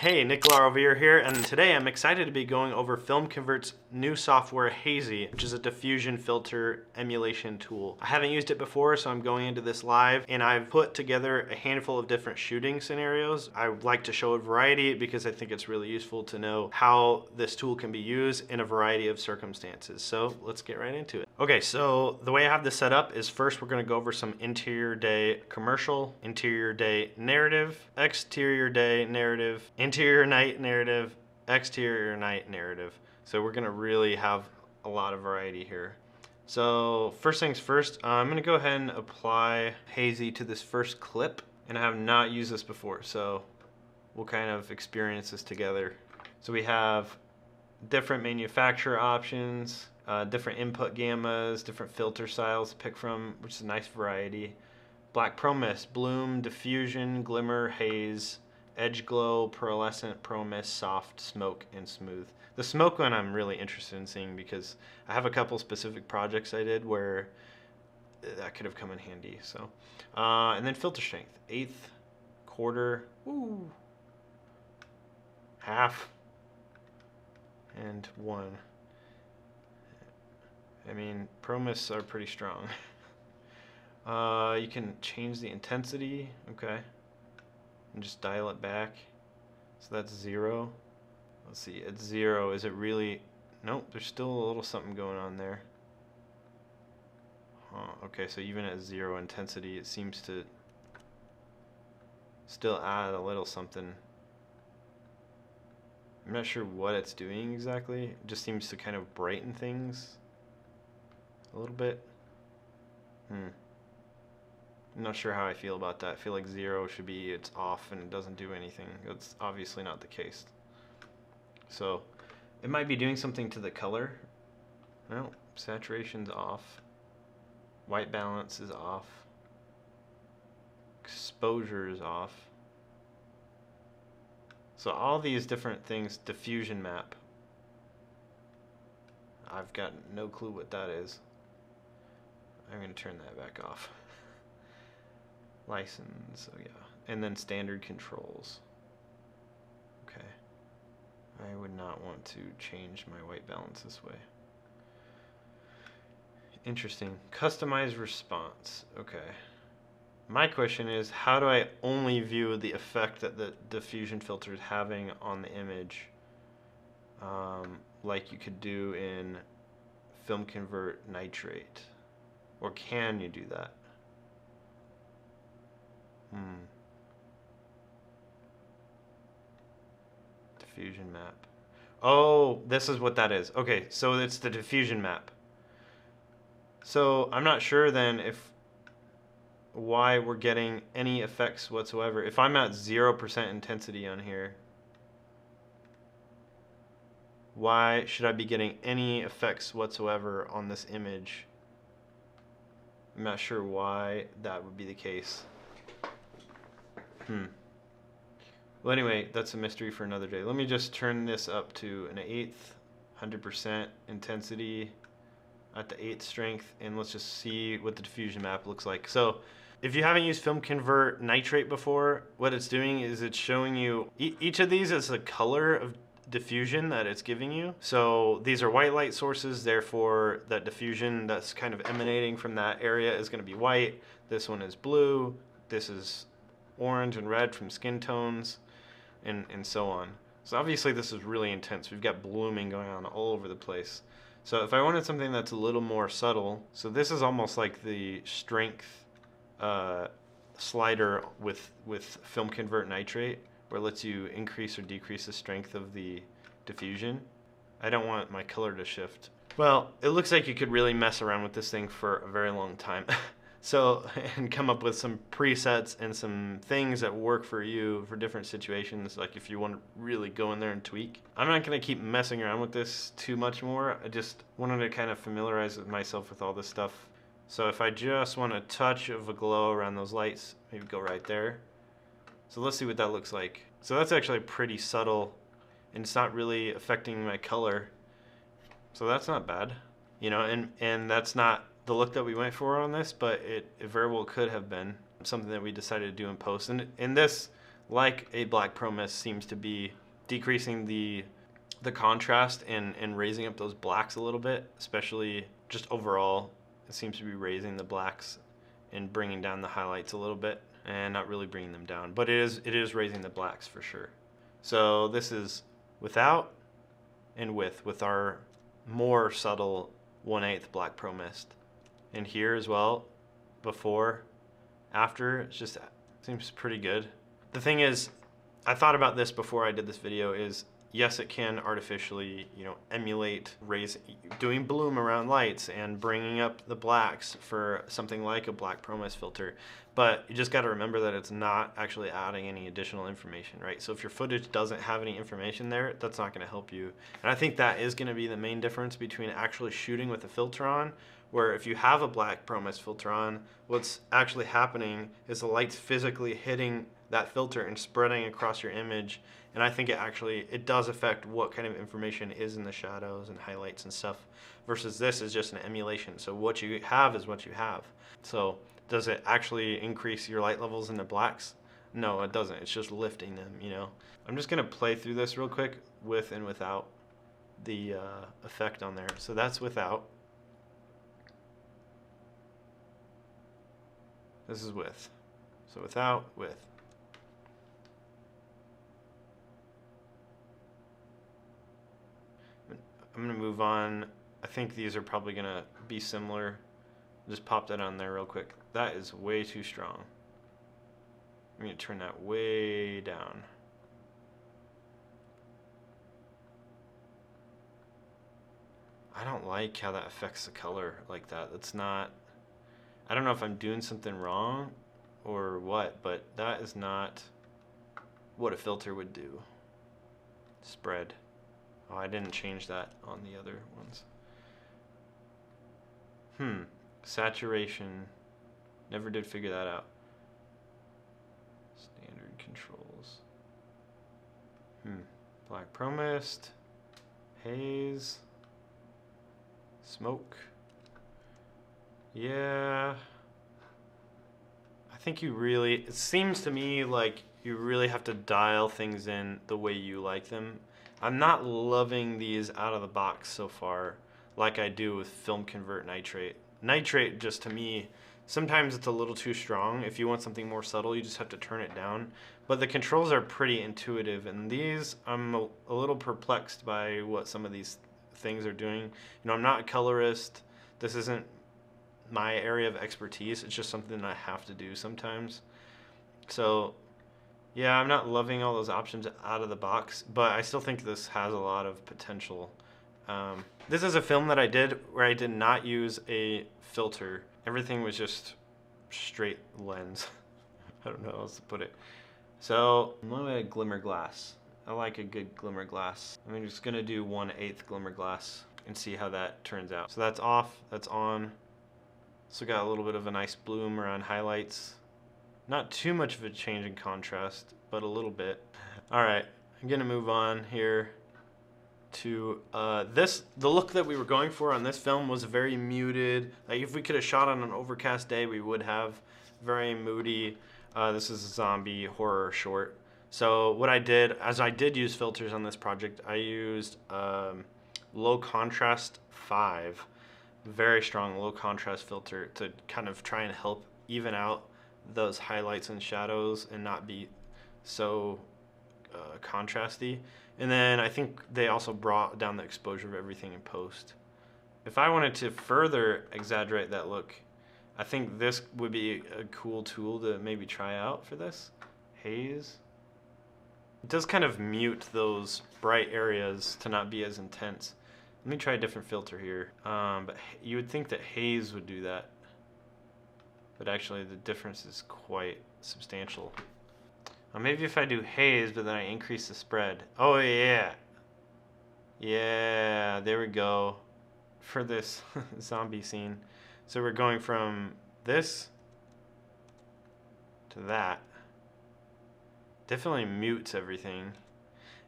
Hey, LaRovere here, and today I'm excited to be going over FilmConvert's new software, Hazy, which is a diffusion filter emulation tool. I haven't used it before, so I'm going into this live, and I've put together a handful of different shooting scenarios. I would like to show a variety because I think it's really useful to know how this tool can be used in a variety of circumstances. So let's get right into it. Okay, so the way I have this set up is first we're going to go over some interior day commercial, interior day narrative, exterior day narrative, interior night narrative, exterior night narrative. So we're going to really have a lot of variety here. So first things first, I'm going to go ahead and apply Hazy to this first clip, and I have not used this before, so we'll kind of experience this together. So we have different manufacturer options, different input gammas, different filter styles to pick from, which is a nice variety. Black Pro-Mist, Bloom, Diffusion, Glimmer, Haze, Edge Glow, Pearlescent, Pro-Mist, Soft, Smoke, and Smooth. The smoke one I'm really interested in seeing because I have a couple specific projects I did where that could have come in handy. So, and then filter strength, eighth, quarter, ooh, half, and 1. I mean, Pro-Mists are pretty strong. You can change the intensity, okay, and just dial it back. So that's 0. Let's see, at 0, is it really? Nope, there's still a little something going on there. Okay, so even at 0 intensity, it seems to still add a little something. I'm not sure what it's doing exactly. It just seems to kind of brighten things a little bit. I'm not sure how I feel about that. I feel like 0 should be it's off and it doesn't do anything. That's obviously not the case. So it might be doing something to the color. No, saturation's off. White balance is off. Exposure is off. So all these different things, diffusion map. I've got no clue what that is. I'm going to turn that back off. License, oh yeah. And then standard controls. Okay. I would not want to change my white balance this way. Interesting. Customize response. Okay. My question is, how do I only view the effect that the diffusion filter is having on the image, like you could do in FilmConvert nitrate? Or can you do that? Diffusion map. Oh, this is what that is. Okay, so it's the diffusion map. So I'm not sure then if why we're getting any effects whatsoever. If I'm at 0% intensity on here, why should I be getting any effects whatsoever on this image? I'm not sure why that would be the case. Well, anyway, that's a mystery for another day. Let me just turn this up to an 1/8, 100% intensity at the 8th strength, and let's just see what the diffusion map looks like. So if you haven't used FilmConvert nitrate before, what it's doing is it's showing you each of these is a color of diffusion that it's giving you. So these are white light sources, therefore that diffusion that's kind of emanating from that area is going to be white. This one is blue. This is orange and red from skin tones, and so on. So obviously this is really intense. We've got blooming going on all over the place. So if I wanted something that's a little more subtle, so this is almost like the strength slider with FilmConvert nitrate, where it lets you increase or decrease the strength of the diffusion. I don't want my color to shift. Well, it looks like you could really mess around with this thing for a very long time. So, and come up with some presets and some things that work for you for different situations, like if you want to really go in there and tweak. I'm not going to keep messing around with this too much more. I just wanted to kind of familiarize myself with all this stuff. So if I just want a touch of a glow around those lights, maybe go right there. So let's see what that looks like. So that's actually pretty subtle, and it's not really affecting my color. So that's not bad, you know, and that's not the look that we went for on this, but it very well could have been something that we decided to do in post. And this like a black pro mist, seems to be decreasing the contrast and raising up those blacks a little bit, especially just overall. It seems to be raising the blacks and bringing down the highlights a little bit, and not really bringing them down, but it is raising the blacks for sure. So this is without and with our more subtle 1/8 black pro mist. And here as well, before, after, it just seems pretty good. The thing is, I thought about this before I did this video, is yes, it can artificially, emulate doing bloom around lights and bringing up the blacks for something like a black pro mist filter. But you just got to remember that it's not actually adding any additional information, right? So if your footage doesn't have any information there, that's not going to help you. And I think that is going to be the main difference between actually shooting with a filter on, where if you have a black pro mist filter on, what's actually happening is the light's physically hitting that filter and spreading across your image. And I think it does affect what kind of information is in the shadows and highlights and stuff, versus this is just an emulation. So what you have is what you have. So does it actually increase your light levels in the blacks? No, it doesn't. It's just lifting them, I'm just gonna play through this real quick with and without the effect on there. So that's without. This is with. So without, with. I'm gonna move on. I think these are probably gonna be similar. Just pop that on there real quick. That is way too strong. I'm gonna turn that way down. I don't like how that affects the color like that. That's not, I don't know if I'm doing something wrong or what, but that is not what a filter would do. Spread. Oh, I didn't change that on the other ones. Saturation. Never did figure that out. Standard controls. Black pro mist. Haze. Smoke. Yeah. I think it seems to me like you really have to dial things in the way you like them. I'm not loving these out of the box so far like I do with FilmConvert Nitrate. Nitrate, just to me, sometimes it's a little too strong. If you want something more subtle, you just have to turn it down. But the controls are pretty intuitive, and these, I'm a little perplexed by what some of these things are doing. I'm not a colorist. This isn't my area of expertise. It's just something I have to do sometimes. So yeah, I'm not loving all those options out of the box, but I still think this has a lot of potential. This is a film that I did where I did not use a filter. Everything was just straight lens. I don't know how else to put it. So I'm going to glimmer glass. I like a good glimmer glass. I'm just going to do 1/8 glimmer glass and see how that turns out. So that's off, that's on. So got a little bit of a nice bloom around highlights. Not too much of a change in contrast, but a little bit. All right, I'm gonna move on here to this. The look that we were going for on this film was very muted. Like if we could have shot on an overcast day, we would have. Very moody. This is a zombie horror short. So what I did, as I did use filters on this project, I used low contrast 5. Very strong low contrast filter to kind of try and help even out those highlights and shadows and not be so contrasty. And then I think they also brought down the exposure of everything in post. If I wanted to further exaggerate that look, I think this would be a cool tool to maybe try out for this. Haze. It does kind of mute those bright areas to not be as intense. Let me try a different filter here. But you would think that Haze would do that. But actually the difference is quite substantial. Maybe if I do Haze, but then I increase the spread. Oh yeah. Yeah, there we go. For this zombie scene. So we're going from this to that. Definitely mutes everything.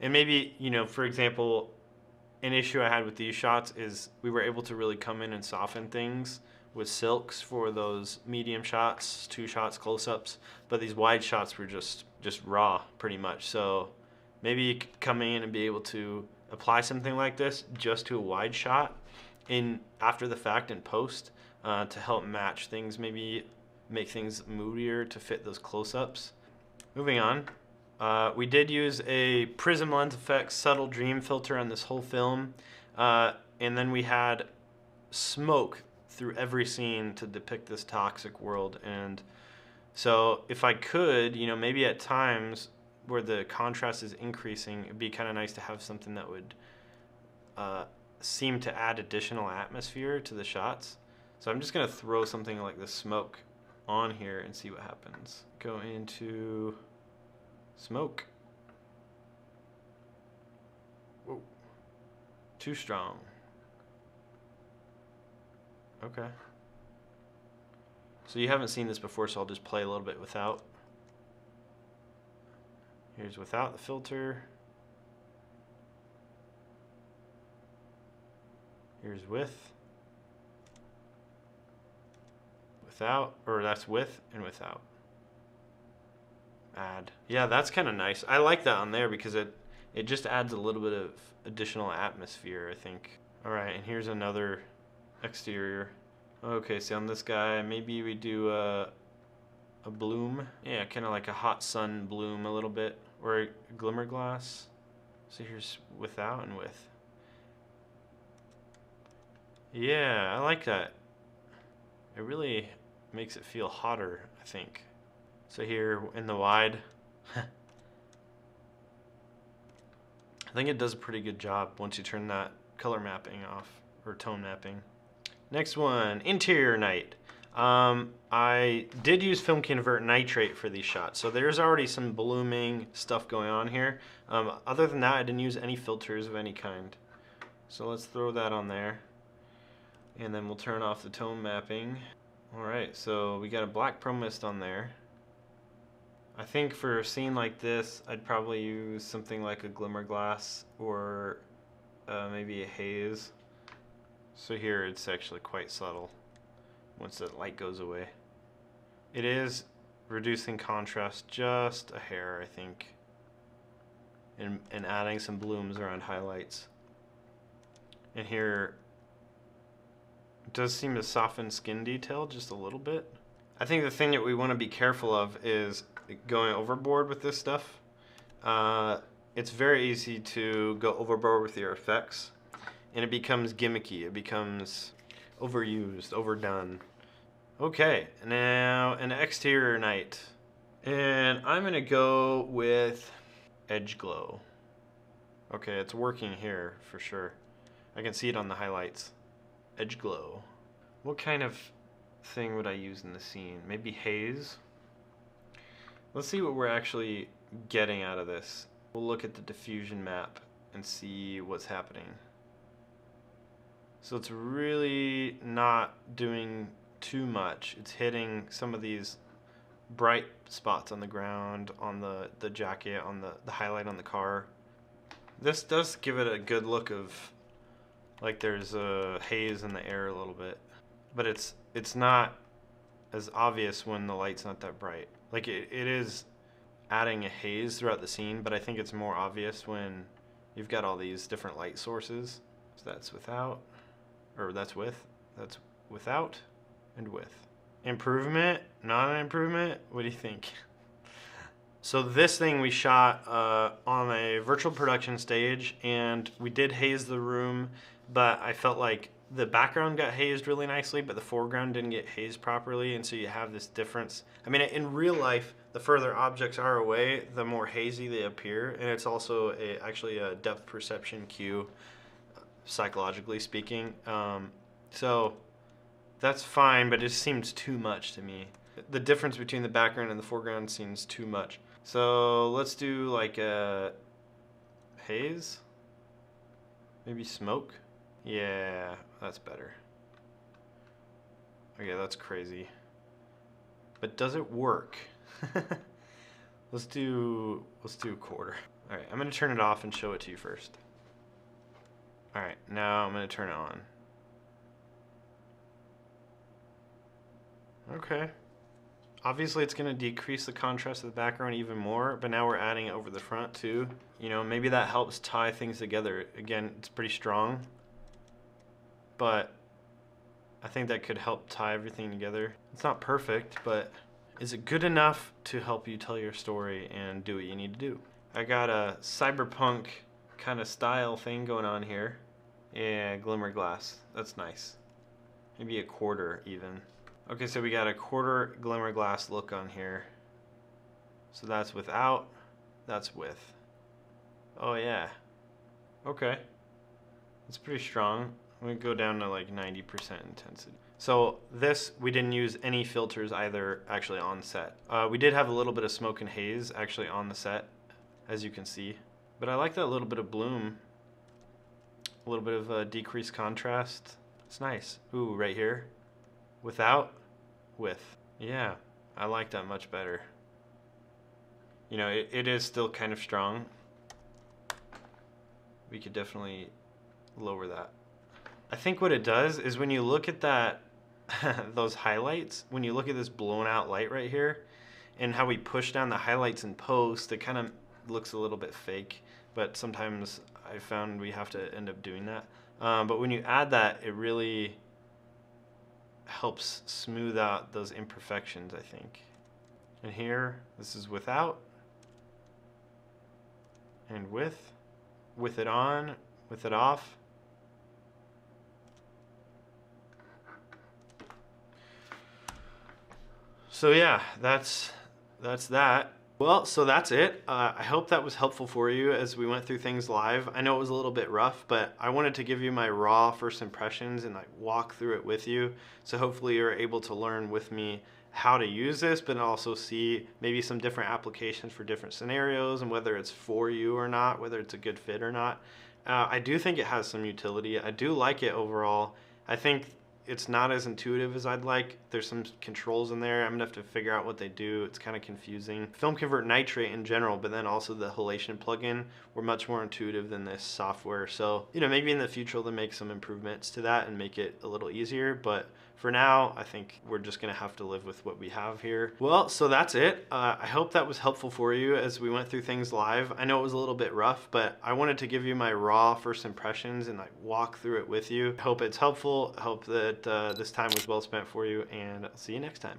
And maybe, for example, an issue I had with these shots is we were able to really come in and soften things with silks for those medium shots, 2 shots, close-ups, but these wide shots were just just raw pretty much. So maybe you could come in and be able to apply something like this just to a wide shot in after the fact in post to help match things, maybe make things moodier to fit those close-ups. Moving on, we did use a Prism Lens Effects Subtle Dream filter on this whole film, and then we had smoke through every scene to depict this toxic world. And so if I could, you know, maybe at times where the contrast is increasing, it'd be kind of nice to have something that would seem to add additional atmosphere to the shots. So I'm just gonna throw something like the smoke on here and see what happens. Go into smoke. Whoa, too strong. Okay. So you haven't seen this before, so I'll just play a little bit without. Here's without the filter. Here's with. Without, or that's with and without. Add. Yeah, that's kind of nice. I like that on there because it just adds a little bit of additional atmosphere, I think. All right, and here's another exterior. Okay, so on this guy, maybe we do a bloom. Yeah, kind of like a hot sun bloom a little bit, or a glimmer glass. So here's without and with. Yeah, I like that. It really makes it feel hotter, I think. So here in the wide, I think it does a pretty good job once you turn that color mapping off, or tone mapping. Next one, interior night. I did use FilmConvert nitrate for these shots, so there's already some blooming stuff going on here. Other than that, I didn't use any filters of any kind. So let's throw that on there. And then we'll turn off the tone mapping. Alright, so we got a black pro mist on there. I think for a scene like this, I'd probably use something like a glimmer glass or maybe a haze. So here it's actually quite subtle once the light goes away. It is reducing contrast just a hair, I think, and adding some blooms around highlights. And here it does seem to soften skin detail just a little bit. I think the thing that we want to be careful of is going overboard with this stuff. It's very easy to go overboard with your effects, and it becomes gimmicky. It becomes overused, overdone. Okay, now an exterior night. And I'm gonna go with edge glow. Okay, it's working here for sure. I can see it on the highlights. Edge glow. What kind of thing would I use in the scene? Maybe haze? Let's see what we're actually getting out of this. We'll look at the diffusion map and see what's happening. So it's really not doing too much. It's hitting some of these bright spots on the ground, on the jacket, on the highlight on the car. This does give it a good look of like there's a haze in the air a little bit, but it's not as obvious when the light's not that bright. Like it is adding a haze throughout the scene, but I think it's more obvious when you've got all these different light sources. So that's without, or that's with, that's without and with. Improvement, not an improvement? What do you think? So this thing we shot on a virtual production stage, and we did haze the room, but I felt like the background got hazed really nicely, but the foreground didn't get hazed properly, and so you have this difference. I mean, in real life, the further objects are away, the more hazy they appear, and it's also actually a depth perception cue, psychologically speaking. So that's fine, but it just seems too much to me. The difference between the background and the foreground seems too much. So let's do like a haze, maybe smoke. Yeah, that's better. Okay, that's crazy. But does it work? Let's do a quarter. All right, I'm gonna turn it off and show it to you first. All right, now I'm gonna turn it on. Okay. Obviously it's gonna decrease the contrast of the background even more, but now we're adding it over the front too. You know, maybe that helps tie things together. Again, it's pretty strong, but I think that could help tie everything together. It's not perfect, but is it good enough to help you tell your story and do what you need to do? I got a cyberpunk kind of style thing going on here. Yeah, glimmer glass. That's nice. Maybe a quarter even. Okay, so we got a quarter glimmer glass look on here. So that's without, that's with. Oh yeah. Okay. It's pretty strong. I'm gonna go down to like 90% intensity. So this, we didn't use any filters either actually on set. We did have a little bit of smoke and haze actually on the set, as you can see. But I like that little bit of bloom. A little bit of decreased contrast. It's nice. Ooh, right here. Without, with. Yeah, I like that much better. You know, it is still kind of strong. We could definitely lower that. I think what it does is when you look at that, those highlights, when you look at this blown out light right here, and how we push down the highlights in post, it kind of looks a little bit fake, but sometimes I found we have to end up doing that. But when you add that, it really helps smooth out those imperfections, I think. And here, this is without, and with it on, with it off. So yeah, that's that. Well, so that's it. I hope that was helpful for you as we went through things live. I know it was a little bit rough, but I wanted to give you my raw first impressions and like walk through it with you. So hopefully you're able to learn with me how to use this, but also see maybe some different applications for different scenarios and whether it's for you or not, whether it's a good fit or not. I do think it has some utility. I do like it overall. I think it's not as intuitive as I'd like. There's some controls in there. I'm gonna have to figure out what they do. It's kind of confusing. FilmConvert Nitrate in general, but then also the halation plugin were much more intuitive than this software. So, you know, maybe in the future they'll make some improvements to that and make it a little easier. But for now, I think we're just gonna have to live with what we have here. Well, so that's it. I hope that was helpful for you as we went through things live. I know it was a little bit rough, but I wanted to give you my raw first impressions and like walk through it with you. I hope it's helpful. I hope that this time was well spent for you, and I'll see you next time.